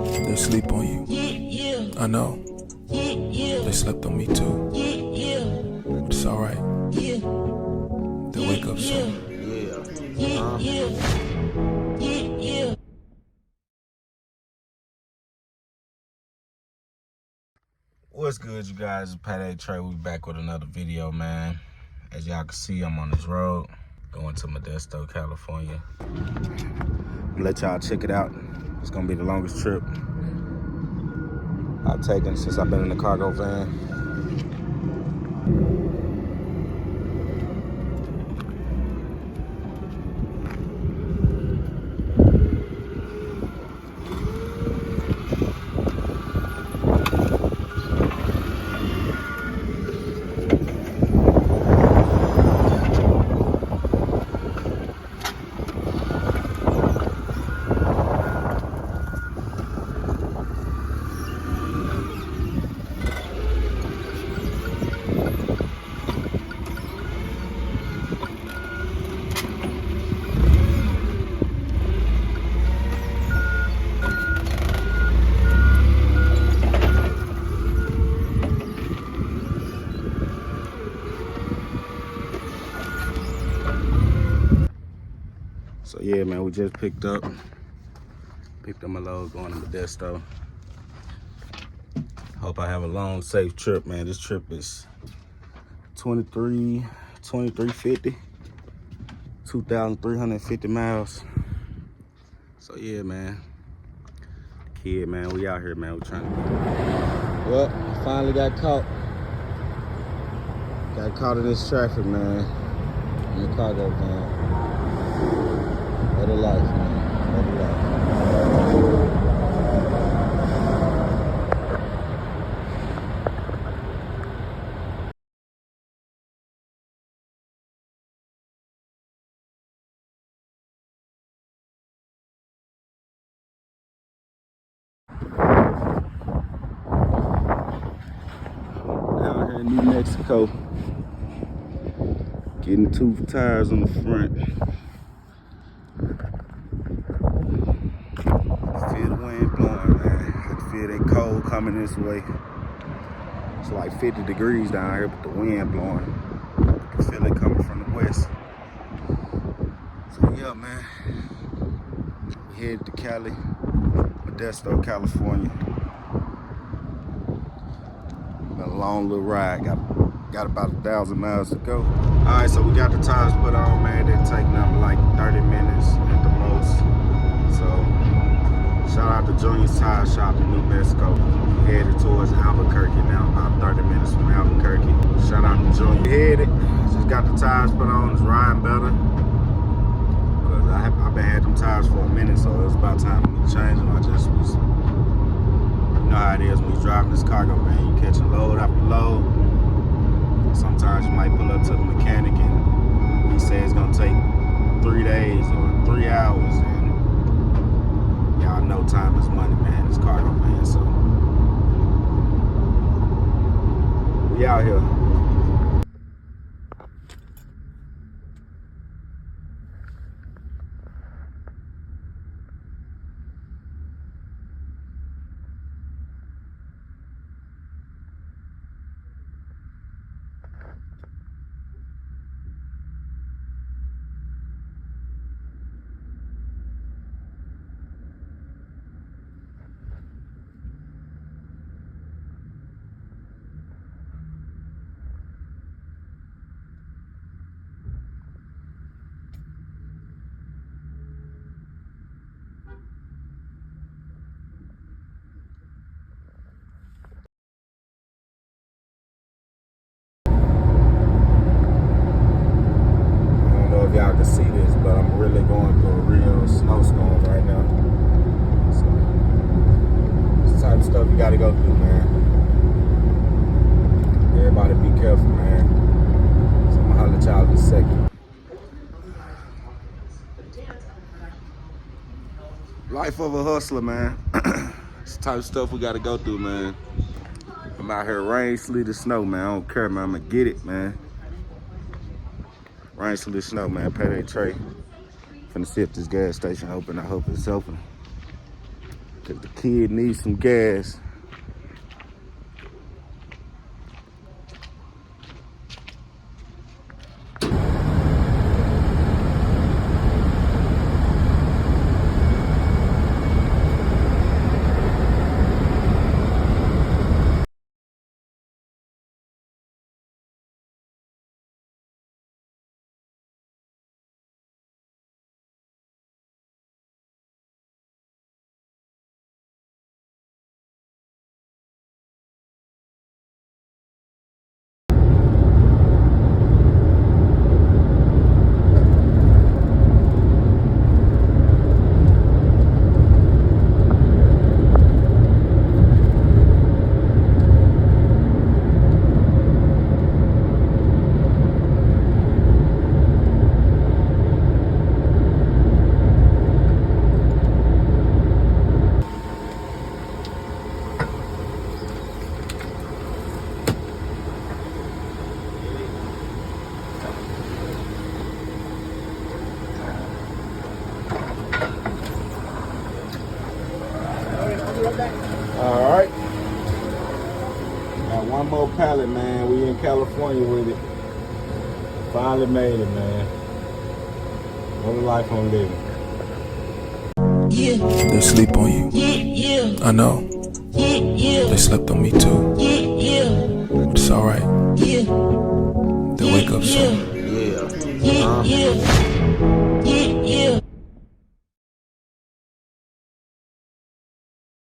They sleep on you. I know. They slept on me too. But it's alright. They'll wake up soon. What's good, you guys? It's Pat A. Trey. We back with another video, man. As y'all can see, I'm on this road going to Modesto, California. Let y'all check it out. It's gonna be the longest trip I've taken since I've been in the cargo van. So yeah, man, we just picked up my load going to Modesto. Hope I have a long, safe trip, man. This trip is 2350, 2,350 miles. So yeah, man. Kid, man, we out here, man. We trying to. Well, finally got caught. Got caught in this traffic, man. In the cargo van. What a life, man. What a life. Out here in New Mexico, getting 2 tires on the front. Feel the wind blowing, man. I can feel that cold coming this way. It's like 50 degrees down here, but the wind blowing. I can feel it coming from the west. So yeah, man. We headed to Cali, Modesto, California. Been a long little ride. Got about 1,000 miles to go. All right, so we got the tires put on, man. Didn't take nothing like 30 minutes at the most. So shout out to Junior's Tire Shop in New Mexico. Headed towards Albuquerque now, about 30 minutes from Albuquerque. Shout out to Junior. Headed, just got the tires put on. It's riding better. Cause I've been had them tires for a minute, so it was about time for me to change them. I just was, you know how it is when you're driving this cargo van. You catch a load after load. Sometimes you might pull up to the mechanic and he says it's gonna take 3 days or 3 hours, and y'all know time is money, man. It's cargo van, so we out here. Y'all can see this, but I'm really going through a real snowstorm right now. So, this type of stuff you gotta go through, man. Everybody be careful, man. So I'm gonna holler at y'all in a second. Life of a hustler, man. It's the type of stuff we gotta go through, man. I'm out here, rain, sleet, or snow, man. I don't care, man. I'm gonna get it, man. Rain, sleet, snow, man. Pat A. Trey. Finna see if this gas station open. I hope it's open. Cause the kid needs some gas. All right. Got one more pallet, man. We in California with it. Finally made it, man. What a life I'm living. They sleep on you. I know. They slept on me too.